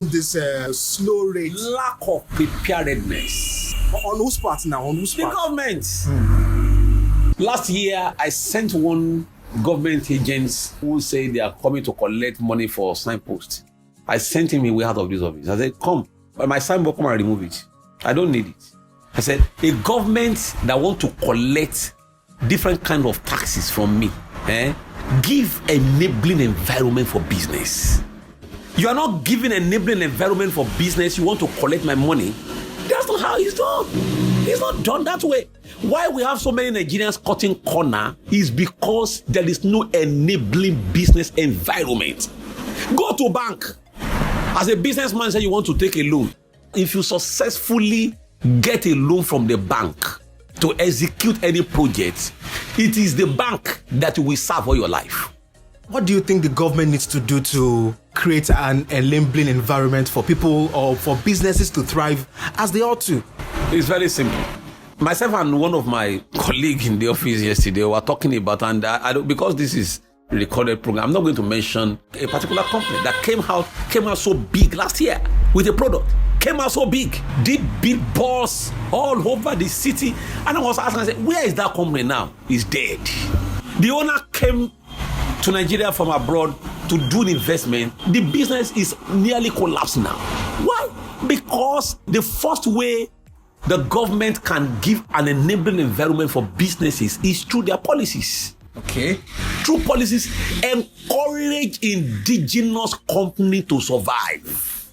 this slow rate? Lack of preparedness. On whose part now? On whose part? The government. Last year, I sent one government agent who said they are coming to collect money for signpost. I sent him away out of this office. I said, come, my signboard, come and remove it. I don't need it. I said, a government that want to collect different kind of taxes from me, give enabling environment for business. You are not giving enabling environment for business. You want to collect my money. That's not how it's done. It's not done that way. Why we have so many Nigerians cutting corner is because there is no enabling business environment. Go to bank. As a businessman, say you want to take a loan. If you successfully get a loan from the bank to execute any project, it is the bank that will serve all your life. What do you think the government needs to do to create an enabling environment for people or for businesses to thrive as they ought to? It's very simple. Myself and one of my colleagues in the office yesterday were talking about, and I don't, because this is a recorded program, I'm not going to mention a particular company that came out so big last year with a product. Came out so big, did big balls all over the city. And I was asking, I said, where is that company now? It's dead. The owner came to Nigeria from abroad to do an investment. The business is nearly collapsed now. Why? Because the first way the government can give an enabling environment for businesses is through their policies. Okay. Through policies, encourage indigenous company to survive.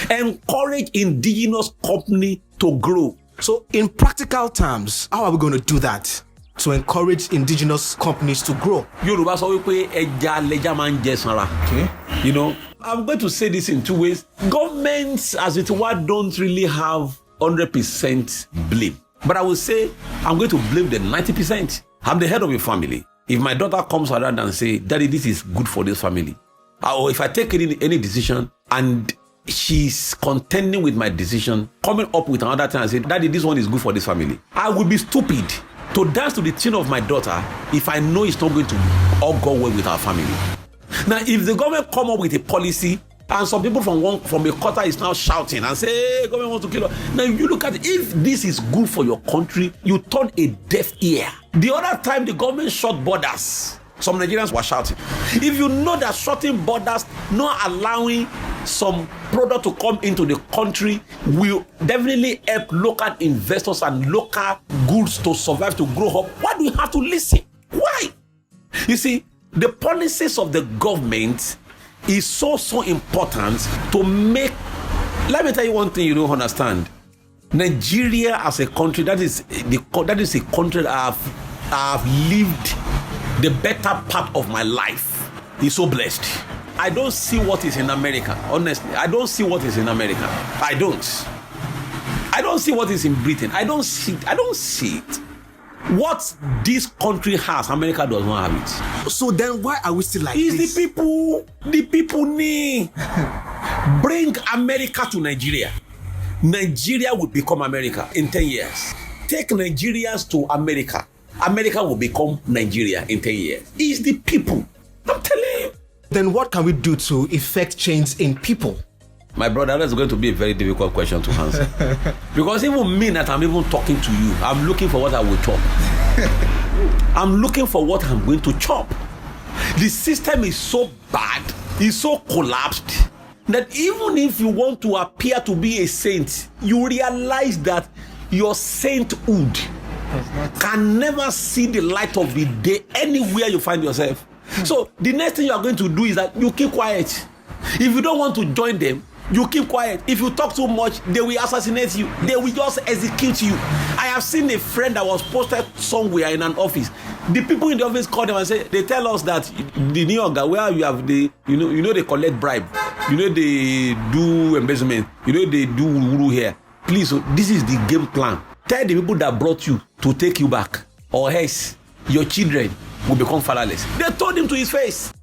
Encourage indigenous company to grow. So in practical terms, how are we going to do that to encourage indigenous companies to grow? Yoruba sọ wípé ẹja lẹja máa ń jẹ sanra. Okay. You know, I'm going to say this in two ways. Governments, as it were, don't really have 100% blame. But I will say, I'm going to blame the 90%. I'm the head of a family. If my daughter comes around and say, Daddy, this is good for this family. Or if I take any decision and she's contending with my decision, coming up with another thing and say, Daddy, this one is good for this family, I would be stupid to dance to the tune of my daughter if I know it's not going to all go well with our family. Now, if the government come up with a policy and some people from a quarter is now shouting and say, hey, government wants to kill us. Now, if you look at it, if this is good for your country, you turn a deaf ear. The other time the government shut borders, some Nigerians were shouting. If you know that shutting borders, not allowing some product to come into the country will definitely help local investors and local goods to survive, to grow up, why do you have to listen? Why? You see, the policies of the government is so important to make. Let me tell you one thing you don't understand. Nigeria as a country, that is a country that I've lived the better part of my life. Is so blessed. I don't see what is in America. Honestly, I don't see what is in America. I don't see what is in Britain. I don't see it. What this country has, America does not have it. So then why are we still like this? It's the people need. Bring America to Nigeria. Nigeria will become America in 10 years. Take Nigerians to America. America will become Nigeria in 10 years. It's the people. I'm telling you. Then what can we do to effect change in people? My brother, that's going to be a very difficult question to answer. Because even me that I'm even talking to you, I'm looking for what I will chop. I'm looking for what I'm going to chop. The system is so bad, it's so collapsed, that even if you want to appear to be a saint, you realize that your sainthood can never see the light of the day anywhere you find yourself. So the next thing you are going to do is that you keep quiet. If you don't want to join them, you keep quiet. If you talk too much, they will assassinate you. They will just execute you. I have seen a friend that was posted somewhere in an office. The people in the office call them and say, they tell us that the New Yorker, where you have the, you know they collect bribe. You know they do embezzlement. You know they do wuru here. Please, this is the game plan. Tell the people that brought you to take you back, or else your children will become fatherless. They told him to his face,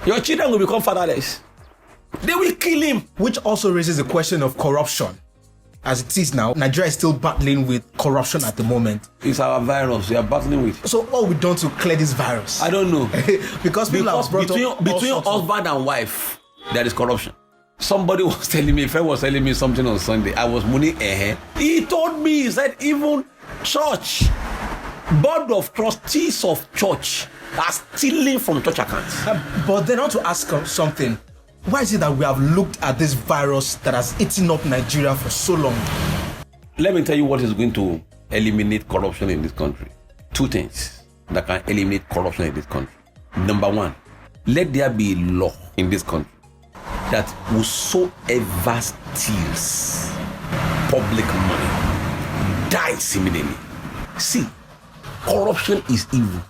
your children will become fatherless. They will kill him. Which also raises the question of corruption. As it is now, Nigeria is still battling with corruption at the moment. It's our virus we are battling with. So what we done to clear this virus? I don't know. because people have brought between husband and wife, there is corruption. Somebody was telling me, a friend was telling me something on Sunday. I was mooning ahead. He told me, he said, even church, board of trustees of church are stealing from church accounts. But then I want to ask something. Why is it that we have looked at this virus that has eaten up Nigeria for so long? Let me tell you what is going to eliminate corruption in this country. Two things that can eliminate corruption in this country. Number one, let there be a law in this country that whosoever steals public money dies immediately. See, corruption is evil.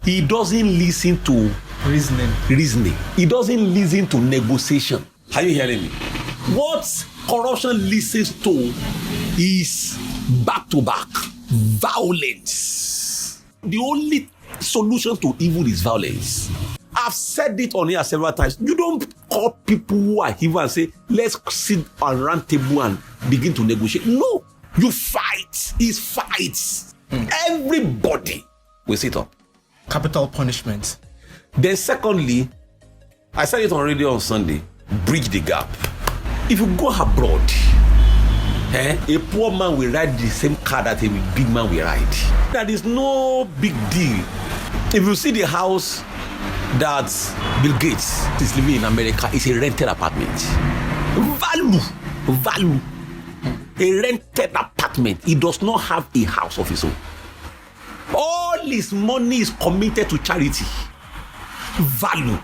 He doesn't listen to reasoning. He doesn't listen to negotiation. Are you hearing me? What corruption listens to is back-to-back violence. The only solution to evil is violence. I've said it on here several times. You don't call people who are evil and say, let's sit around table and begin to negotiate. No, you fight. It's fights. Everybody will sit up. Capital punishment. Then secondly, I said it on radio on Sunday, bridge the gap. If you go abroad, a poor man will ride the same car that a big man will ride. That is no big deal. If you see the house that Bill Gates is living in America, it's a rented apartment. Value. A rented apartment. He does not have a house of his own. All his money is committed to charity. Value.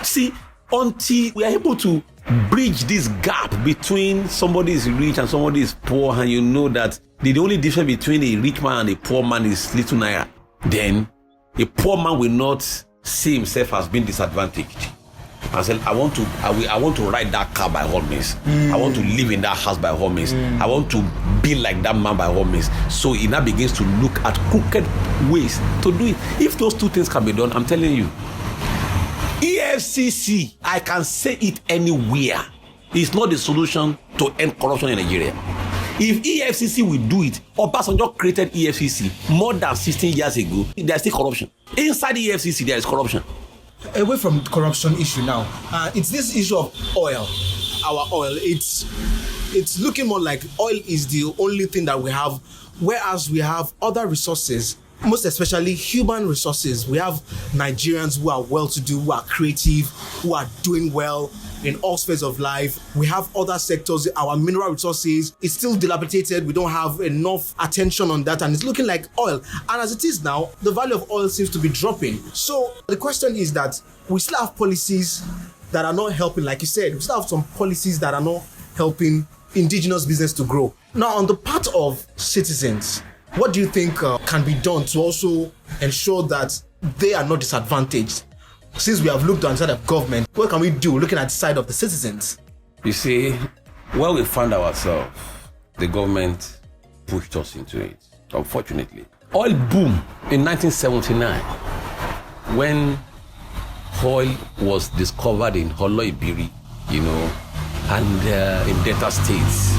See, until we are able to bridge this gap between somebody is rich and somebody is poor, and you know that the only difference between a rich man and a poor man is little naira, then a poor man will not see himself as being disadvantaged and say, I want to ride that car by all means. I want to live in that house by all means. I want to be like that man by all means. So he now begins to look at crooked ways to do it. If those two things can be done, I'm telling you, EFCC, I can say it anywhere, is not the solution to end corruption in Nigeria. If EFCC will do it, Obasanjo created EFCC more than 16 years ago. There's still corruption. Inside the EFCC, there is corruption. Away from the corruption issue now, it's this issue of oil. Our oil, it's looking more like oil is the only thing that we have, whereas we have other resources, most especially human resources. We have Nigerians who are well-to-do, who are creative, who are doing well in all spheres of life. We have other sectors. Our mineral resources is still dilapidated. We don't have enough attention on that, and it's looking like oil. And as it is now, the value of oil seems to be dropping. So the question is that we still have policies that are not helping. Like you said, we still have some policies that are not helping indigenous business to grow. Now, on the part of citizens, what do you think can be done to also ensure that they are not disadvantaged? Since we have looked on the side of government, what can we do looking at the side of the citizens? You see, where we found ourselves, the government pushed us into it, unfortunately. Oil boom in 1979, when oil was discovered in Holo-Ibiri, and in Delta states.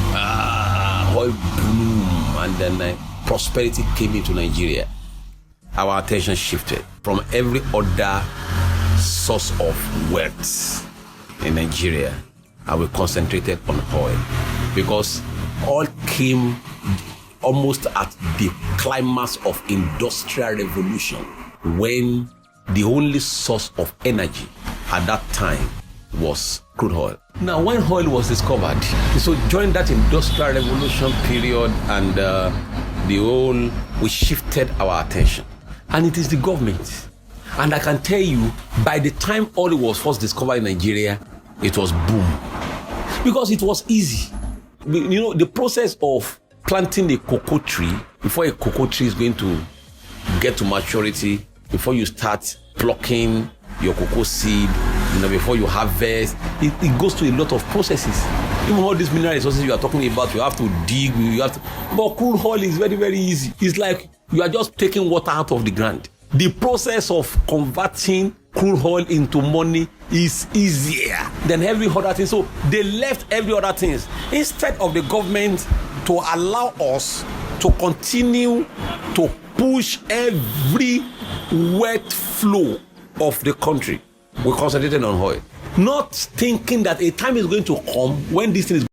Oil boom, and then prosperity came into Nigeria. Our attention shifted from every other source of wealth in Nigeria, and we concentrated on oil, because oil came almost at the climax of industrial revolution, when the only source of energy at that time was crude oil. Now, when oil was discovered, so during that industrial revolution period, and we shifted our attention, and it is the government. And I can tell you, by the time oil was first discovered in Nigeria, it was boom, because it was easy. The process of planting a cocoa tree, before a cocoa tree is going to get to maturity, before you start plucking your cocoa seed, before you harvest, it goes through a lot of processes. Even all these mineral resources you are talking about, you have to dig, but crude oil is very, very easy. It's like you are just taking water out of the ground. The process of converting crude oil into money is easier than every other thing. So they left every other things, instead of the government to allow us to continue to push every wet flow of the country. We concentrated on oil. not thinking that a time is going to come when this thing is